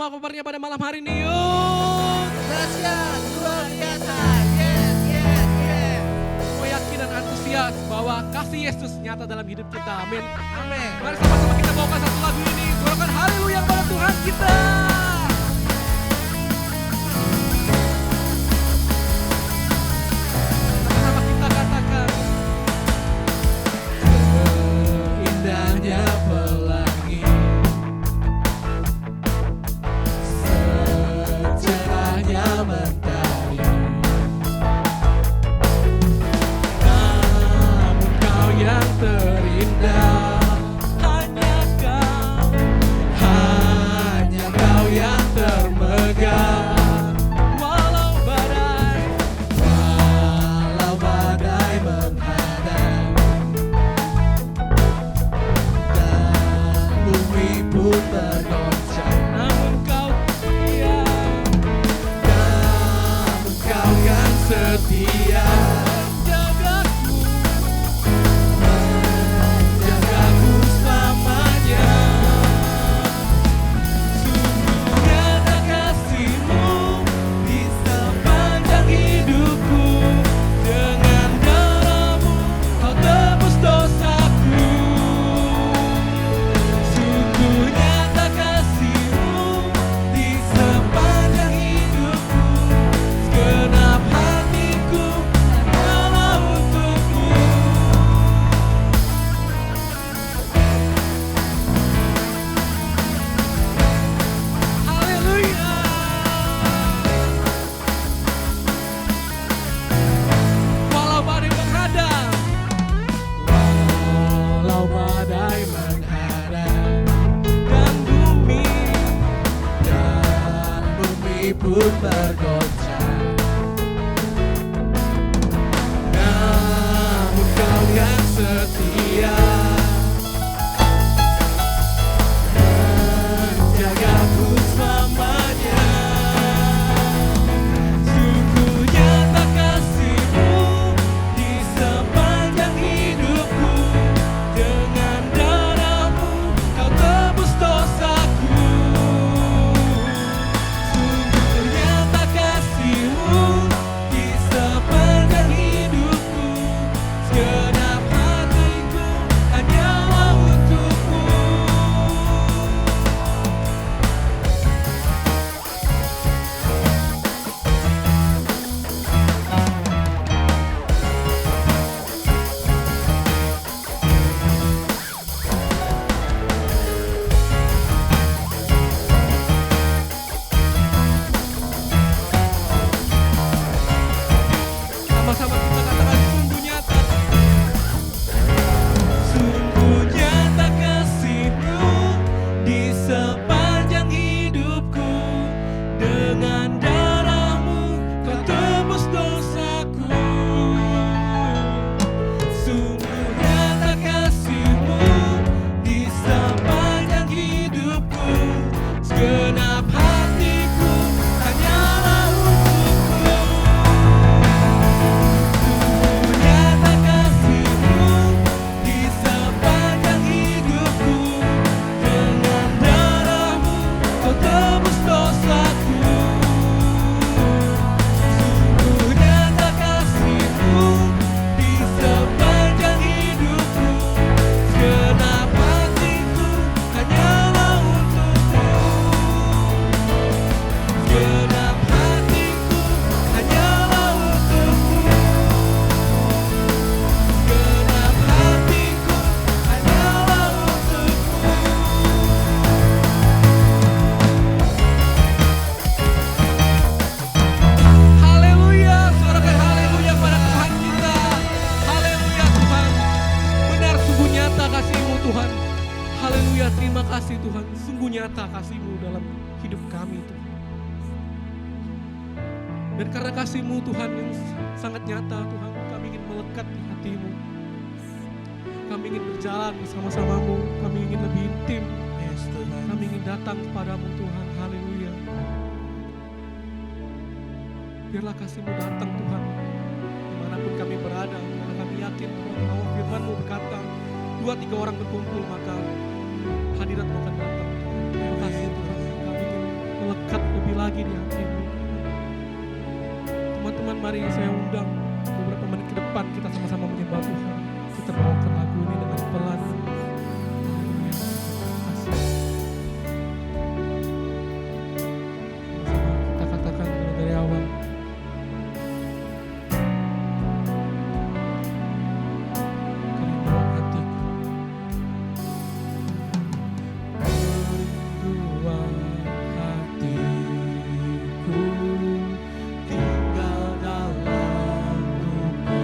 sama kopernya pada malam hari ini yuk. Dahsyat, luar biasa. Yes, yes, yes. Semua yakin dan antusias bahwa kasih Yesus nyata dalam hidup kita. Amin. Amin. Mari sama-sama kita bawakan satu lagu ini. Suarakan haleluya pada Tuhan kita. Sama-sama kita katakan. Indahnya pelangi, secerahnya mentari, Namun kau yang terindah. hanya kau yang termegah. Walau badai Walau badai menghadang dan bumi pun bergoncang, namun kau setia. namun kau kan setia Jagaku menjagaku selamanya. sungguh nyata kasih-Mu Di sepanjang hidupku, dengan darah-Mu kau tebus dosaku. Sungguh nyata kasih-Mu di sepanjang hidupku, segenap hatiku hanyalah untuk-Mu. Haleluya. Walau badai menghadang, walau badai menghadang dan bumi dan bumi pun bergoncang, namun kau yang setia menjagaku selamanya. sungguh nyata kasih-Mu Di sepanjang hidupku, dengan darah-Mu kau tebus dosaku. Sungguh nyata kasih-Mu di sepanjang hidupku, segenap hatiku hanyalah untuk-Mu. Sama-sama kita katakan sungguh nyata. sungguh nyata kasih-Mu di sepanjang hidupku, Dengan darah-Mu kau tebus dosaku. sungguh nyata kasih-Mu di sepanjang hidupku, Segenap hatiku hanyalah untuk-Mu. sungguh nyata kasih-Mu di sepanjang hidupku, Dengan darah-Mu kau tebus dosaku. sungguh nyata kasih-Mu di sepanjang hidupku, Segenap hatiku hanyalah untuk-Mu. Segenap hatiku hanyalah untuk-Mu. Segenap hatiku hanyalah untuk-Mu. Haleluya, suarakan haleluya pada Tuhan kita. Haleluya Tuhan, benar sungguh nyata kasih-Mu Tuhan. Haleluya, terima kasih Tuhan, sungguh nyata kasih-Mu dalam hidup kami Tuhan. Dan karena kasih-Mu Tuhan yang sangat nyata Tuhan, kami ingin melekat di hati-Mu. Kami ingin berjalan bersama-sama-Mu, kami ingin lebih intim. Yes Tuhan. Kami ingin datang kepadamu Tuhan, haleluya. Biarlah kasih-Mu datang Tuhan, dimanapun kami berada, karena kami yakin Tuhan bahwa firman-Mu berkata, 2-3 orang berkumpul maka hadirat-Mu akan datang. Terima kasih Tuhan, kami ingin mari saya undang beberapa menit ke depan kita sama-sama menyembah Tuhan. Kita bawakan lagu ini dengan pelan. Haleluya. Kasih. Sama-sama kita katakan mulai dari awal. Kerinduan hatiku. Kerinduan hatiku tinggal dalam rumahmu.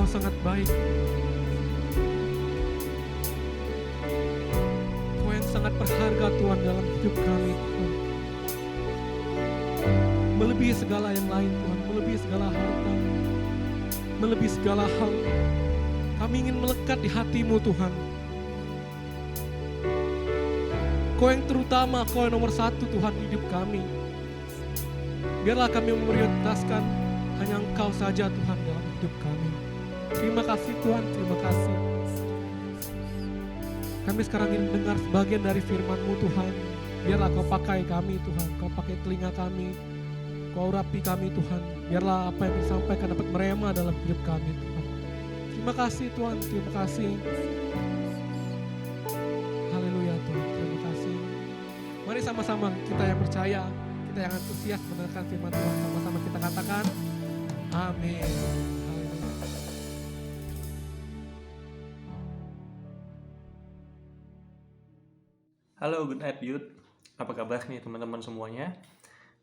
Engkau sangat baik. Kau yang sangat berharga Tuhan dalam hidup kami Tuhan. Melebihi segala yang lain Tuhan, melebihi segala harta, melebihi segala hal. Kami ingin melekat di hati-Mu Tuhan. Kau yang terutama, Kau yang nomor satu Tuhan di hidup kami. Biarlah kami memprioritaskan hanya Engkau saja Tuhan dalam hidup kami. Terima kasih Tuhan, terima kasih. Kami sekarang ingin dengar sebagian dari firman-Mu Tuhan. Biarlah Kau pakai kami Tuhan, Kau pakai telinga kami, Kau urapi kami Tuhan. Biarlah apa yang disampaikan dapat merema dalam hidup kami Tuhan. Terima kasih Tuhan, terima kasih. Haleluya Tuhan, terima kasih. Mari sama-sama kita yang percaya, kita yang antusias mendengarkan firman Tuhan, sama-sama kita katakan amin. Haleluya. Halo, good night youth. Apa kabar nih teman-teman semuanya?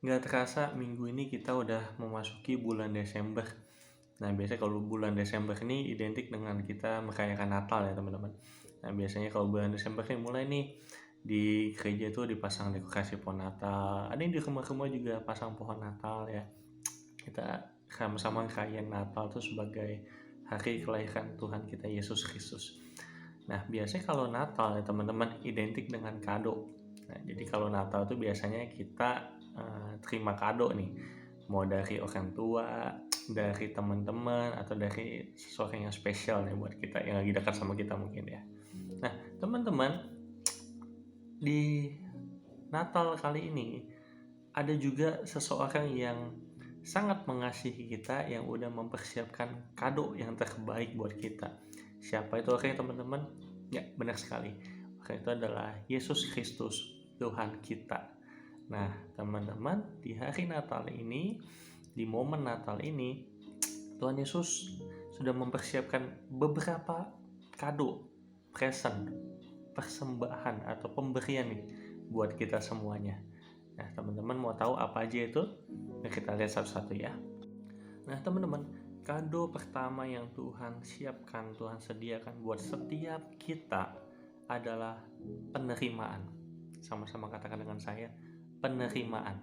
Nggak terasa minggu ini kita udah memasuki bulan Desember. Nah, biasanya kalau bulan Desember ini identik dengan kita merayakan Natal ya teman-teman. Nah, biasanya kalau bulan Desember ini mulai nih di gereja itu dipasang dekorasi pohon Natal. Ada yang di rumah-rumah juga pasang pohon Natal ya. Kita sama-sama ngerayain Natal itu sebagai hari kelahiran Tuhan kita Yesus Kristus. Nah, biasanya kalau Natal ya teman-teman identik dengan kado. Nah, jadi kalau Natal itu biasanya kita terima kado nih. Mau dari orang tua, dari teman-teman, atau dari seseorang yang spesial nih buat kita, yang lagi dekat sama kita mungkin ya. Nah, teman-teman, di Natal kali ini ada juga seseorang yang sangat mengasihi kita, yang udah mempersiapkan kado yang terbaik buat kita. Siapa itu orangnya teman-teman? Ya, benar sekali. Orang itu adalah Yesus Kristus, Tuhan kita. Nah, teman-teman, di hari Natal ini, di momen Natal ini, Tuhan Yesus sudah mempersiapkan beberapa kado, present, persembahan atau pemberian nih buat kita semuanya. Nah, teman-teman mau tahu apa aja itu? Nah, kita lihat satu-satu ya. Nah, teman-teman, kado pertama yang Tuhan siapkan, Tuhan sediakan buat setiap kita adalah penerimaan. Sama-sama katakan dengan saya, penerimaan.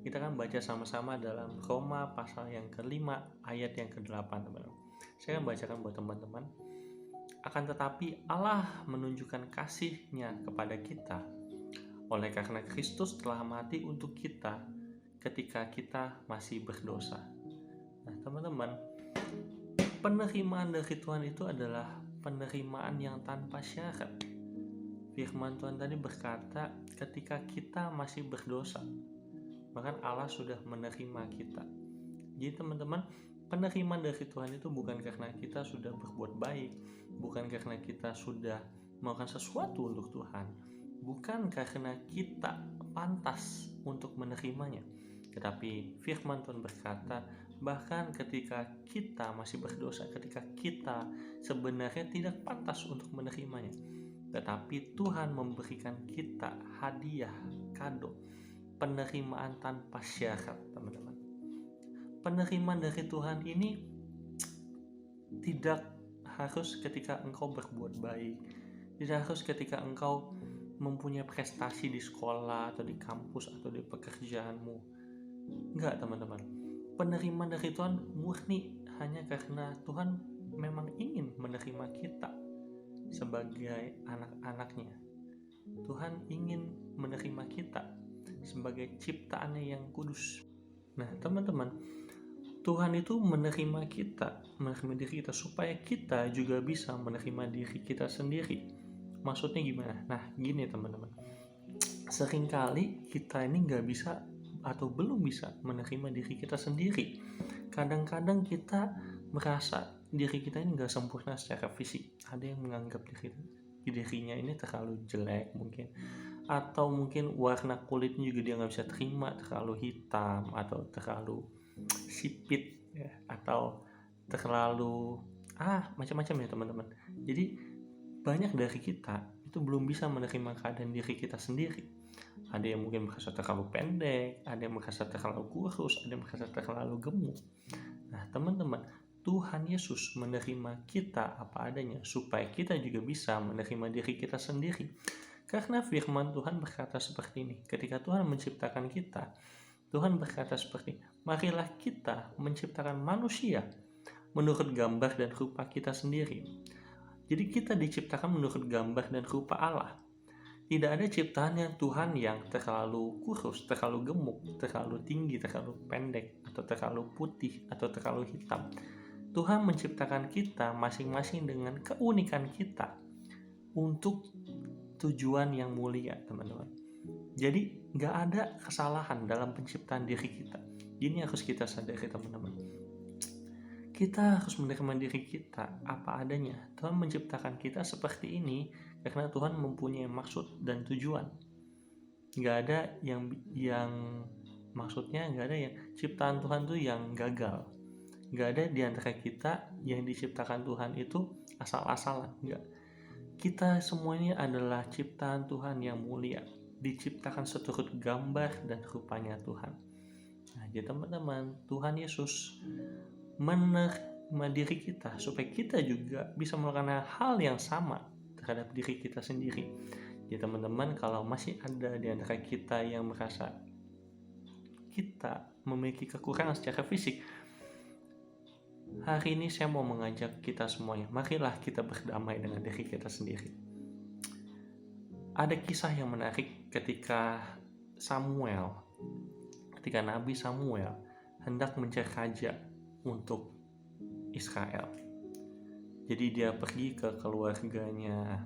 Kita kan baca sama-sama dalam Roma pasal yang ke-5 ayat yang ke-8, teman-teman. Saya akan bacakan buat teman-teman. Akan tetapi Allah menunjukkan kasih-Nya kepada kita oleh karena Kristus telah mati untuk kita ketika kita masih berdosa. Nah, teman-teman, penerimaan dari Tuhan itu adalah penerimaan yang tanpa syarat. Firman Tuhan tadi berkata, ketika kita masih berdosa, bahkan Allah sudah menerima kita. Jadi teman-teman, penerimaan dari Tuhan itu bukan karena kita sudah berbuat baik, bukan karena kita sudah melakukan sesuatu untuk Tuhan, bukan karena kita pantas untuk menerimanya. Tetapi firman Tuhan berkata, bahkan ketika kita masih berdosa, ketika kita sebenarnya tidak pantas untuk menerimanya, tetapi Tuhan memberikan kita hadiah, kado, penerimaan tanpa syarat, teman-teman. Penerimaan dari Tuhan ini tidak harus ketika engkau berbuat baik, tidak harus ketika engkau mempunyai prestasi di sekolah atau di kampus atau di pekerjaanmu. Enggak, teman-teman. Penerimaan dari Tuhan murni hanya karena Tuhan memang ingin menerima kita sebagai anak-anaknya. Tuhan ingin menerima kita sebagai ciptaannya yang kudus. Nah, teman-teman, Tuhan itu menerima kita, menerima diri kita supaya kita juga bisa menerima diri kita sendiri. Maksudnya gimana? Nah, gini teman-teman. Seringkali kita ini nggak bisa atau belum bisa menerima diri kita sendiri. Kadang-kadang kita merasa diri kita ini nggak sempurna secara fisik. Ada yang menganggap dirinya ini terlalu jelek mungkin, atau mungkin warna kulitnya juga dia nggak bisa terima, terlalu hitam atau terlalu sipit ya, atau terlalu macam-macam ya teman-teman. Jadi banyak dari kita itu belum bisa menerima keadaan diri kita sendiri. Ada yang mungkin merasa terlalu pendek, ada yang merasa terlalu kurus, ada yang merasa terlalu gemuk. Nah, teman-teman, Tuhan Yesus menerima kita apa adanya supaya kita juga bisa menerima diri kita sendiri. Karena firman Tuhan berkata seperti ini, ketika Tuhan menciptakan kita, Tuhan berkata seperti, marilah kita menciptakan manusia menurut gambar dan rupa kita sendiri. Jadi kita diciptakan menurut gambar dan rupa Allah. Tidak ada ciptaan yang Tuhan yang terlalu kurus, terlalu gemuk, terlalu tinggi, terlalu pendek, atau terlalu putih, atau terlalu hitam. Tuhan menciptakan kita masing-masing dengan keunikan kita untuk tujuan yang mulia, teman-teman. Jadi nggak ada kesalahan dalam penciptaan diri kita. Ini harus kita sadari, teman-teman. Kita harus menerima diri kita apa adanya. Tuhan menciptakan kita seperti ini karena Tuhan mempunyai maksud dan tujuan. Nggak ada yang maksudnya nggak ada yang ciptaan Tuhan tuh yang gagal. Nggak ada di antara kita yang diciptakan Tuhan itu asal-asalan. Nggak. Kita semuanya adalah ciptaan Tuhan yang mulia, diciptakan seturut gambar dan rupanya Tuhan. Nah, jadi teman-teman, Tuhan Yesus menerima diri kita supaya kita juga bisa melakukan hal yang sama terhadap diri kita sendiri. Jadi teman-teman, kalau masih ada di antara kita yang merasa kita memiliki kekurangan secara fisik, hari ini saya mau mengajak kita semuanya, marilah kita berdamai dengan diri kita sendiri. Ada kisah yang menarik ketika Nabi Samuel hendak mencari raja untuk Israel. Jadi dia pergi ke keluarganya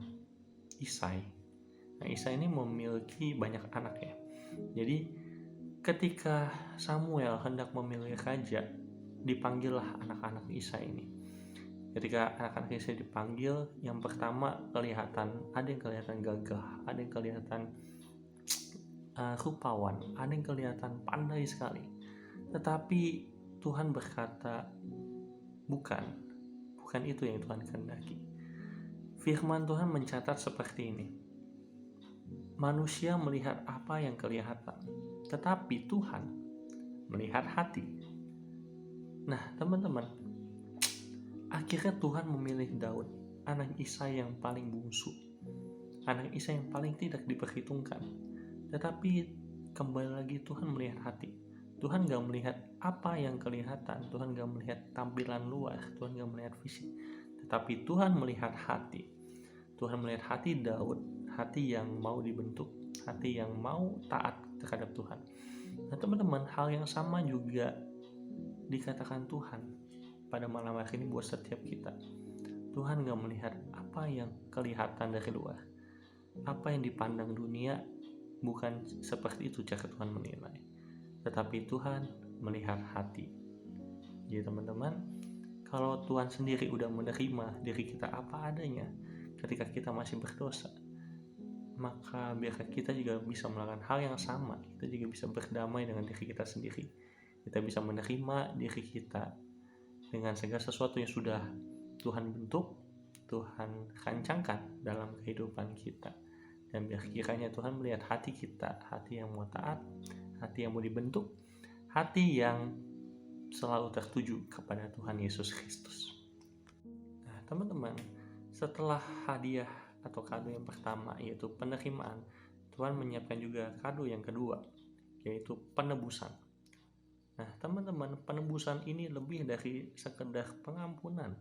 Isai. Nah, Isai ini memiliki banyak anak ya. Jadi ketika Samuel hendak memilih raja, dipanggillah anak-anak Isai ini. Ketika anak-anak Isai dipanggil, yang pertama ada yang kelihatan gagah, ada yang kelihatan rupawan, ada yang kelihatan pandai sekali. Tetapi Tuhan berkata, bukan itu yang Tuhan kehendaki. Firman Tuhan mencatat seperti ini. Manusia melihat apa yang kelihatan, tetapi Tuhan melihat hati. Nah, teman-teman, akhirnya Tuhan memilih Daud, anak Isai yang paling bungsu, anak Isai yang paling tidak diperhitungkan. Tetapi kembali lagi Tuhan melihat hati. Tuhan gak melihat apa yang kelihatan, Tuhan gak melihat tampilan luar, Tuhan gak melihat fisik, tetapi Tuhan melihat hati. Tuhan melihat hati Daud, hati yang mau dibentuk, hati yang mau taat terhadap Tuhan. Nah teman-teman, hal yang sama juga dikatakan Tuhan pada malam hari ini buat setiap kita. Tuhan gak melihat apa yang kelihatan dari luar, apa yang dipandang dunia. Bukan seperti itu cara Tuhan menilai, tetapi Tuhan melihat hati. Jadi teman-teman, kalau Tuhan sendiri udah menerima diri kita apa adanya ketika kita masih berdosa, maka biarkan kita juga bisa melakukan hal yang sama. Kita juga bisa berdamai dengan diri kita sendiri. Kita bisa menerima diri kita dengan segala sesuatu yang sudah Tuhan bentuk, Tuhan rancangkan dalam kehidupan kita. Dan biar kiranya Tuhan melihat hati kita, hati yang mau taat, hati yang mau dibentuk, hati yang selalu tertuju kepada Tuhan Yesus Kristus. Nah teman-teman, setelah hadiah atau kado yang pertama yaitu penerimaan, Tuhan menyiapkan juga kado yang kedua, yaitu penebusan. Nah teman-teman, penebusan ini lebih dari sekedar pengampunan.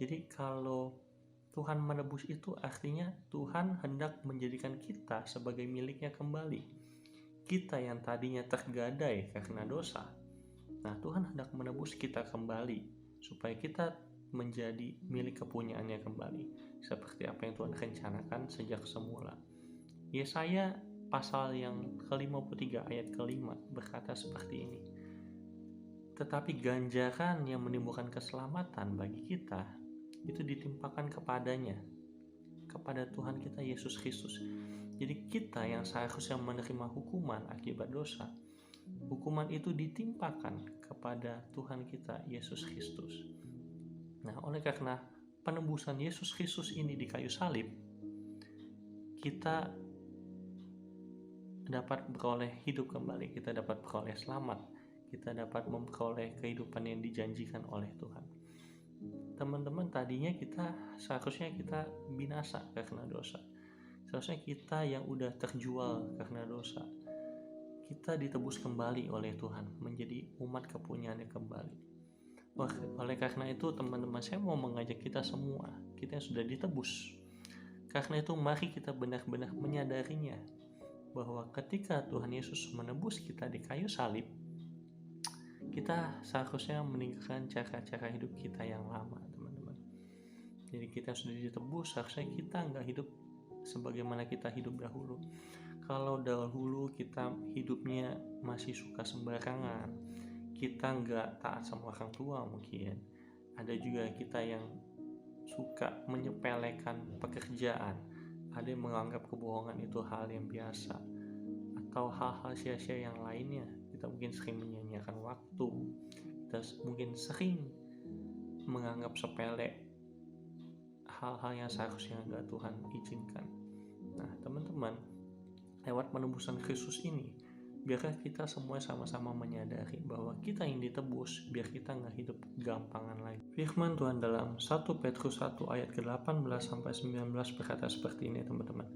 Jadi kalau Tuhan menebus itu artinya Tuhan hendak menjadikan kita sebagai miliknya kembali. Kita yang tadinya tergadai karena dosa. Nah Tuhan hendak menebus kita kembali supaya kita menjadi milik kepunyaannya kembali. Seperti apa yang Tuhan rencanakan sejak semula. Yesaya pasal yang ke-53 ayat ke-5 berkata seperti ini. Tetapi ganjaran yang menimbulkan keselamatan bagi kita itu ditimpakan kepadanya, kepada Tuhan kita Yesus Kristus. Jadi kita yang seharusnya menerima hukuman akibat dosa, hukuman itu ditimpakan kepada Tuhan kita Yesus Kristus. Nah, oleh karena penebusan Yesus Kristus ini di kayu salib, kita dapat beroleh hidup kembali, kita dapat beroleh selamat, kita dapat memperoleh kehidupan yang dijanjikan oleh Tuhan. teman-teman, tadinya seharusnya kita binasa karena dosa. Seharusnya kita yang udah terjual karena dosa, kita ditebus kembali oleh Tuhan menjadi umat kepunyaannya kembali. Oleh karena itu teman-teman, saya mau mengajak kita semua, kita yang sudah ditebus. Karena itu mari kita benar-benar menyadarinya bahwa ketika Tuhan Yesus menebus kita di kayu salib, kita seharusnya meninggalkan cara-cara hidup kita yang lama, teman-teman. Jadi kita sudah ditebus, seharusnya kita nggak hidup sebagaimana kita hidup dahulu. Kalau dahulu kita hidupnya masih suka sembarangan, kita nggak taat sama orang tua mungkin. Ada juga kita yang suka menyepelekan pekerjaan, ada yang menganggap kebohongan itu hal yang biasa, atau hal-hal sia-sia yang lainnya. Kita mungkin sering menyia-nyiakan waktu, kita mungkin sering menganggap sepele hal-hal yang seharusnya nggak Tuhan izinkan. Nah teman-teman, lewat penebusan Kristus ini, biarlah kita semua sama-sama menyadari bahwa kita yang ditebus, biar kita nggak hidup gampangan lagi. Firman Tuhan dalam 1 Petrus 1 ayat ke-18-19 berkata seperti ini, teman-teman.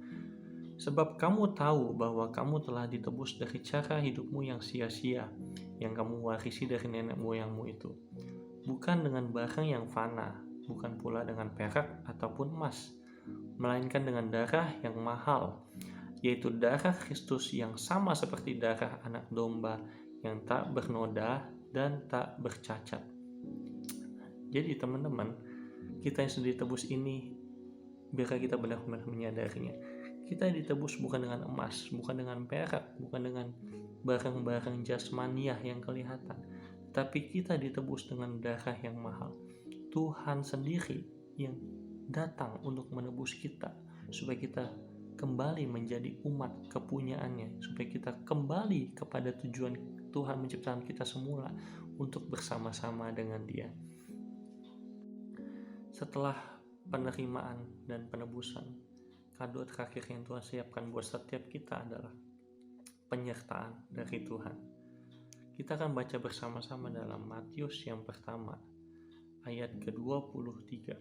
Sebab kamu tahu bahwa kamu telah ditebus dari cara hidupmu yang sia-sia, yang kamu warisi dari nenek moyangmu itu. Bukan dengan barang yang fana, bukan pula dengan perak ataupun emas, melainkan dengan darah yang mahal, yaitu darah Kristus yang sama seperti darah anak domba yang tak bernoda dan tak bercacat. Jadi teman-teman, kita yang sudah ditebus ini, biarlah kita benar-benar menyadarinya. Kita ditebus bukan dengan emas, bukan dengan perak, bukan dengan barang-barang jasmaniah yang kelihatan, tapi kita ditebus dengan darah yang mahal. Tuhan sendiri yang datang untuk menebus kita, supaya kita kembali menjadi umat kepunyaannya, supaya kita kembali kepada tujuan Tuhan menciptakan kita semula untuk bersama-sama dengan Dia. Setelah penerimaan dan penebusan, kado terakhir yang Tuhan siapkan buat setiap kita adalah penyertaan dari Tuhan. Kita akan baca bersama-sama dalam Matius yang pertama, ayat ke-23.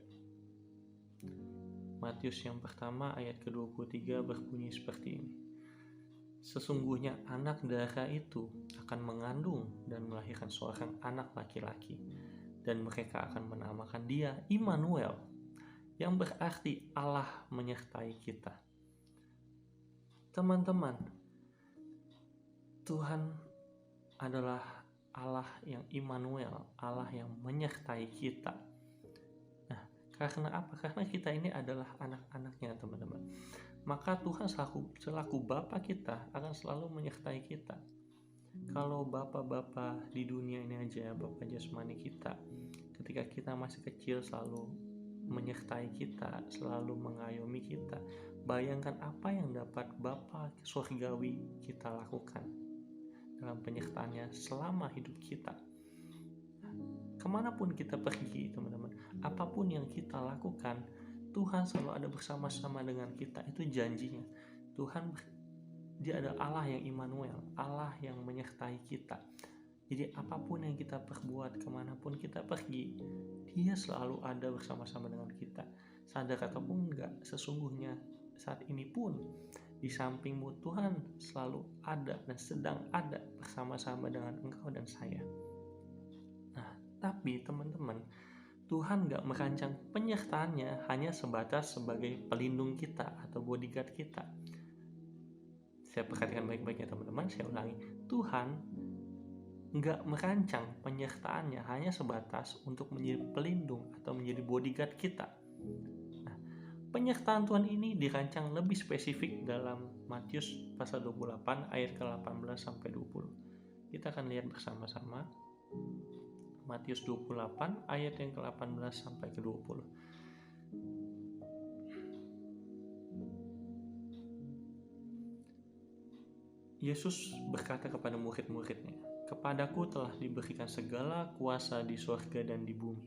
Matius yang pertama ayat ke-23 berbunyi seperti ini. Sesungguhnya anak darah itu akan mengandung dan melahirkan seorang anak laki-laki, dan mereka akan menamakan dia Immanuel, yang berarti Allah menyertai kita. Teman-teman, Tuhan adalah Allah yang Immanuel, Allah yang menyertai kita. Nah, karena apa? Karena kita ini adalah anak-anaknya, teman-teman. Maka Tuhan selaku Bapa kita akan selalu menyertai kita. Kalau Bapa-Bapa di dunia ini aja, Bapa jasmani kita, ketika kita masih kecil selalu menyertai kita, selalu mengayomi kita, bayangkan apa yang dapat Bapa surgawi kita lakukan dalam penyertaannya selama hidup kita. Kemanapun kita pergi, teman-teman, apapun yang kita lakukan, Tuhan selalu ada bersama-sama dengan kita. Itu janjinya. Tuhan, Dia adalah Allah yang Immanuel, Allah yang menyertai kita. Jadi apapun yang kita perbuat, kemanapun kita pergi, Dia selalu ada bersama-sama dengan kita. Sadar ataupun enggak, sesungguhnya saat ini pun di sampingmu Tuhan selalu ada dan sedang ada bersama-sama dengan engkau dan saya. Nah, tapi teman-teman, Tuhan gak merancang penyertaannya hanya sebatas sebagai pelindung kita atau bodyguard kita. Saya perhatikan baik-baik ya teman-teman, saya ulangi. Tuhan gak merancang penyertaannya hanya sebatas untuk menjadi pelindung atau menjadi bodyguard kita. Nah, penyertaan Tuhan ini dirancang lebih spesifik dalam Matius pasal 28 ayat ke-18 sampai 20. Kita akan lihat bersama-sama Matius 28 ayat yang ke-18 sampai ke-20. Yesus berkata kepada murid-muridnya, "Kepadaku telah diberikan segala kuasa di surga dan di bumi.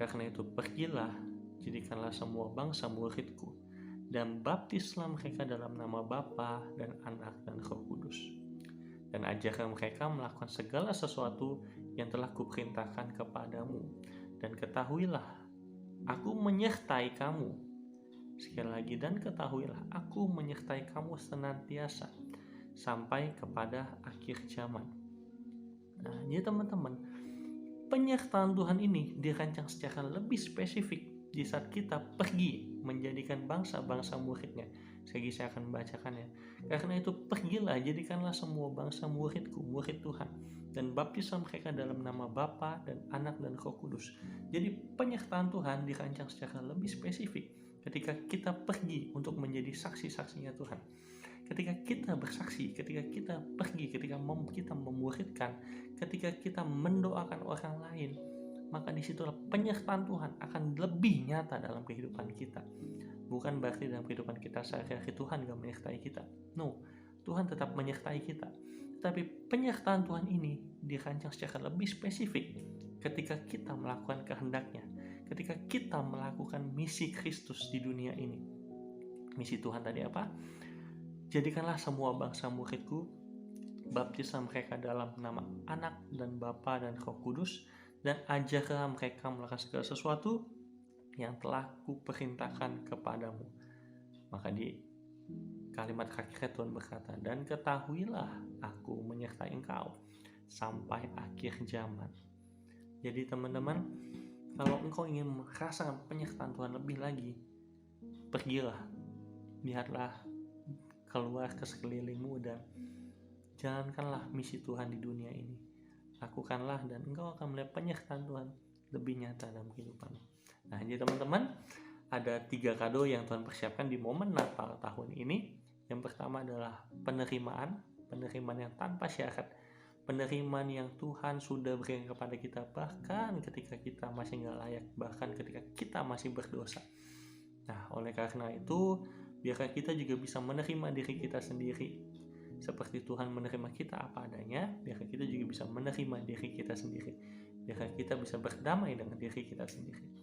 Karena itu pergilah, jadikanlah semua bangsa muridku, dan baptislah mereka dalam nama Bapa dan Anak dan Roh Kudus. Dan ajarkan mereka melakukan segala sesuatu yang telah kuperintahkan kepadamu. Dan ketahuilah, aku menyertai kamu. Sekali lagi, dan ketahuilah, aku menyertai kamu senantiasa sampai kepada akhir zaman. Nah, jadi teman-teman, penyertaan Tuhan ini dirancang secara lebih spesifik di saat kita pergi menjadikan bangsa-bangsa muridnya. Sekali saya akan membacakannya. Karena itu pergilah, jadikanlah semua bangsa muridku, murid Tuhan, dan baptislah mereka dalam nama Bapa dan Anak dan Roh Kudus. Jadi penyertaan Tuhan dirancang secara lebih spesifik ketika kita pergi untuk menjadi saksi-saksinya Tuhan. Ketika kita bersaksi, ketika kita pergi, ketika kita memuridkan, ketika kita mendoakan orang lain, maka disitulah penyertaan Tuhan akan lebih nyata dalam kehidupan kita. Bukan berarti dalam kehidupan kita sehari-hari Tuhan gak menyertai kita. No, Tuhan tetap menyertai kita. Tapi penyertaan Tuhan ini dirancang secara lebih spesifik ketika kita melakukan kehendaknya, ketika kita melakukan misi Kristus di dunia ini. Misi Tuhan tadi apa? Jadikanlah semua bangsa muridku, baptislah mereka dalam nama Anak dan Bapa dan Roh Kudus, dan ajarlah mereka melakukan segala sesuatu yang telah kuperintahkan kepadamu. Maka di kalimat terakhir Tuhan berkata, dan ketahuilah aku menyertai engkau sampai akhir zaman. Jadi teman-teman, kalau engkau ingin merasakan penyertaan Tuhan lebih lagi, pergilah, lihatlah keluar ke sekelilingmu dan jalankanlah misi Tuhan di dunia ini. Lakukanlah dan engkau akan melihat penyertaan Tuhan lebih nyata dalam kehidupanmu. Nah, jadi teman-teman, ada 3 kado yang Tuhan persiapkan di momen Natal tahun ini. Yang pertama adalah penerimaan yang tanpa syarat, penerimaan yang Tuhan sudah berikan kepada kita bahkan ketika kita masih nggak layak, bahkan ketika kita masih berdosa. Nah, oleh karena itu, biarlah kita juga bisa menerima diri kita sendiri seperti Tuhan menerima kita apa adanya. Biarlah kita juga bisa menerima diri kita sendiri, biarlah kita bisa berdamai dengan diri kita sendiri.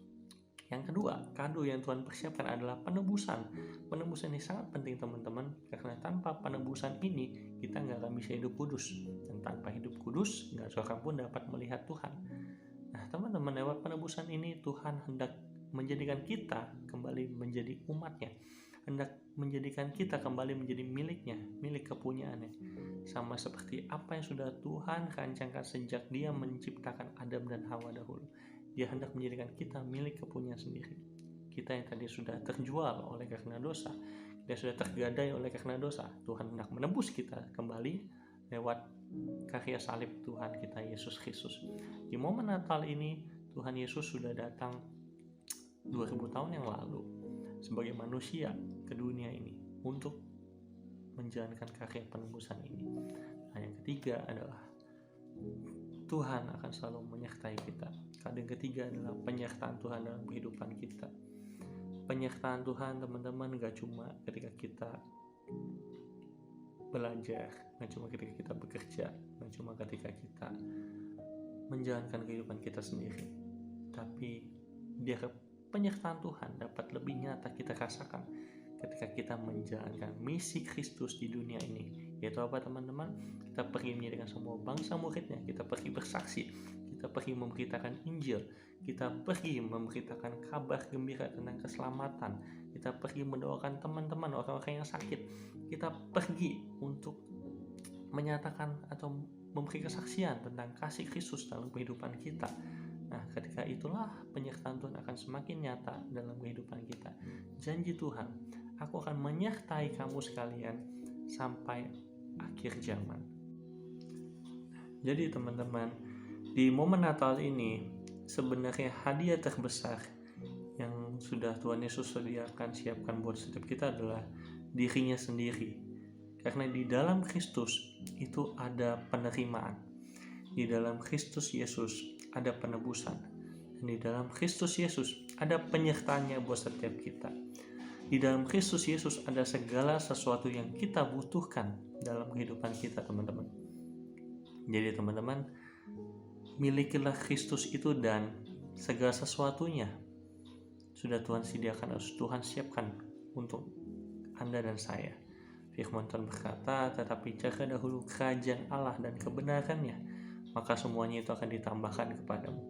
Yang kedua, kado yang Tuhan persiapkan adalah penebusan. Penebusan ini sangat penting teman-teman, karena tanpa penebusan ini kita nggak akan bisa hidup kudus, dan tanpa hidup kudus nggak seorang pun dapat melihat Tuhan. Nah teman-teman, lewat penebusan ini Tuhan hendak menjadikan kita kembali menjadi umatnya, hendak menjadikan kita kembali menjadi miliknya, milik kepunyaannya, sama seperti apa yang sudah Tuhan rancangkan sejak Dia menciptakan Adam dan Hawa dahulu. Dia hendak menjadikan kita milik kepunyaan sendiri. Kita yang tadi sudah terjual oleh karena dosa, kita sudah tergadai oleh karena dosa, Tuhan hendak menebus kita kembali lewat karya salib Tuhan kita Yesus Kristus. Di momen Natal ini Tuhan Yesus sudah datang 2000 tahun yang lalu sebagai manusia ke dunia ini untuk menjalankan karya penebusan ini. Nah, yang ketiga adalah Tuhan akan selalu menyertai kita. Kado yang ketiga adalah penyertaan Tuhan dalam kehidupan kita. Penyertaan Tuhan teman-teman gak cuma ketika kita belajar, gak cuma ketika kita bekerja, gak cuma ketika kita menjalankan kehidupan kita sendiri, tapi biar penyertaan Tuhan dapat lebih nyata kita rasakan ketika kita menjalankan misi Kristus di dunia ini. Yaitu apa teman-teman? Kita pergi menjadikan semua bangsa muridnya, kita pergi bersaksi, kita pergi memberitakan Injil, kita pergi memberitakan kabar gembira tentang keselamatan, kita pergi mendoakan teman-teman orang-orang yang sakit, kita pergi untuk menyatakan atau memberi kesaksian tentang kasih Kristus dalam kehidupan kita. Nah, ketika itulah penyertaan Tuhan akan semakin nyata dalam kehidupan kita. Janji Tuhan, aku akan menyertai kamu sekalian sampai akhir zaman. Jadi teman-teman, di momen Natal ini sebenarnya hadiah terbesar yang sudah Tuhan Yesus siapkan buat setiap kita adalah dirinya sendiri. Karena di dalam Kristus itu ada penerimaan. Di dalam Kristus Yesus ada penebusan. Dan di dalam Kristus Yesus ada penyertaannya buat setiap kita. Di dalam Kristus Yesus ada segala sesuatu yang kita butuhkan dalam kehidupan kita, teman-teman. Jadi teman-teman, milikilah Kristus itu dan segala sesuatunya sudah Tuhan sediakan, harus Tuhan siapkan untuk Anda dan saya. Firman Tuhan berkata, tetapi jaga dahulu kerajaan Allah dan kebenarannya, maka semuanya itu akan ditambahkan kepadamu.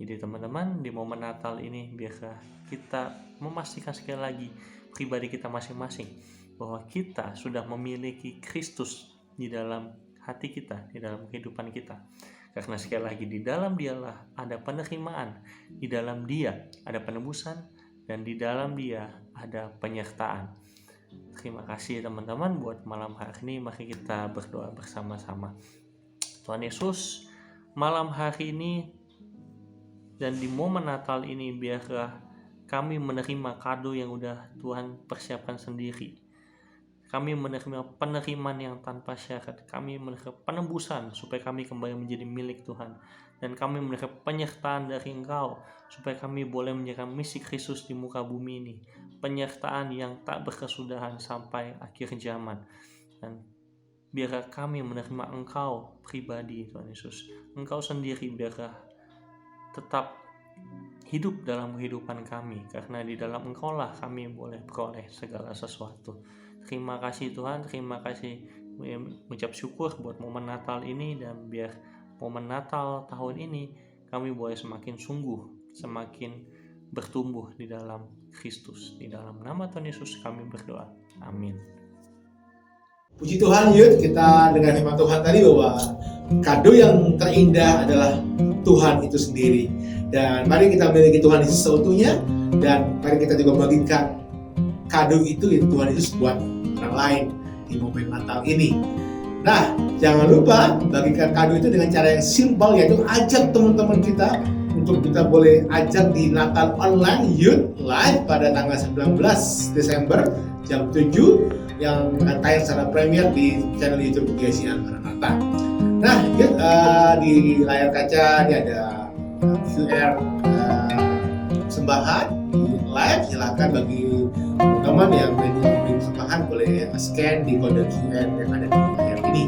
Jadi teman-teman, di momen Natal ini biarlah kita memastikan sekali lagi pribadi kita masing-masing bahwa kita sudah memiliki Kristus di dalam hati kita, di dalam kehidupan kita. Karena sekali lagi di dalam Dialah ada penerimaan, di dalam Dia ada penebusan, dan di dalam Dia ada penyertaan. Terima kasih teman-teman buat malam hari ini. Mari kita berdoa bersama-sama. Tuhan Yesus, malam hari ini dan di momen Natal ini biarlah kami menerima kado yang udah Tuhan persiapkan sendiri. Kami menerima penerimaan yang tanpa syarat. Kami menerima penebusan supaya kami kembali menjadi milik Tuhan. Dan kami menerima penyertaan dari Engkau supaya kami boleh menjalankan misi Kristus di muka bumi ini. Penyertaan yang tak berkesudahan sampai akhir zaman. Dan biarlah kami menerima Engkau pribadi, Tuhan Yesus. Engkau sendiri biarlah tetap hidup dalam kehidupan kami, karena di dalam Engkaulah kami boleh beroleh segala sesuatu. Terima kasih Tuhan, terima kasih, mengucap syukur buat momen Natal ini, dan biar momen Natal tahun ini kami boleh semakin sungguh, semakin bertumbuh di dalam Kristus. Di dalam nama Tuhan Yesus kami berdoa, amin. Puji Tuhan, yuk kita dengar firman Tuhan tadi bahwa kado yang terindah adalah Tuhan itu sendiri. Dan mari kita memiliki Tuhan Yesus seutuhnya, dan mari kita juga bagikan kado itu yang Tuhan Yesus buat orang lain di momen Natal ini. Nah, jangan lupa bagikan kado itu dengan cara yang simpel, yaitu ajak teman-teman kita untuk kita boleh ajak di Natal Online Youth Live pada tanggal 19 Desember jam 7 yang akan tayang secara premier di channel YouTube GCN Maranatha. Nah, di layar kaca ini ada QR sembahan di live. Silakan bagi teman-teman yang ingin sembahan boleh scan di kode QR yang ada di layar ini.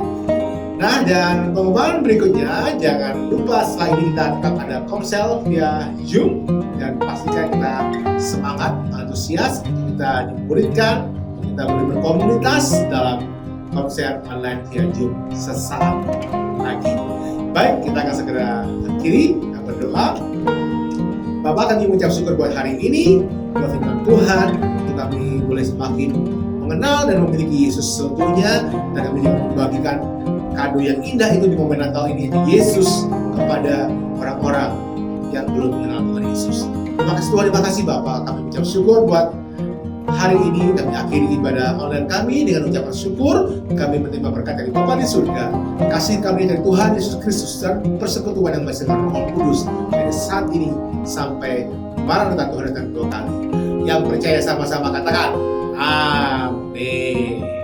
Nah, dan pengumuman berikutnya, jangan lupa setelah ini kita tetap ada komsel via Zoom, dan pastikan kita semangat, antusias, kita dimuridkan, kita boleh berkomunitas dalam konser online via Zoom sesaat lagi. Baik, kita akan segera akhiri, kita berdoa. Bapak, kami mengucap syukur buat hari ini, buat firman Tuhan, untuk kami boleh semakin mengenal dan memiliki Yesus seutuhnya, dan kami juga membagikan kado yang indah itu di momen Natal ini, Yesus kepada orang-orang yang belum mengenal Tuhan Yesus. Terima kasih Tuhan, terima kasih Bapak. Kami mengucap syukur buat hari ini. Kami akhiri ibadah online kami dengan ucapan syukur. Kami menerima berkat dari Bapa di surga, kasih kami dari Tuhan Yesus Kristus, dan persekutuan yang bersama Roh Kudus dari saat ini sampai Maranatha Tuhan datang 2 kali. Yang percaya sama-sama katakan amin.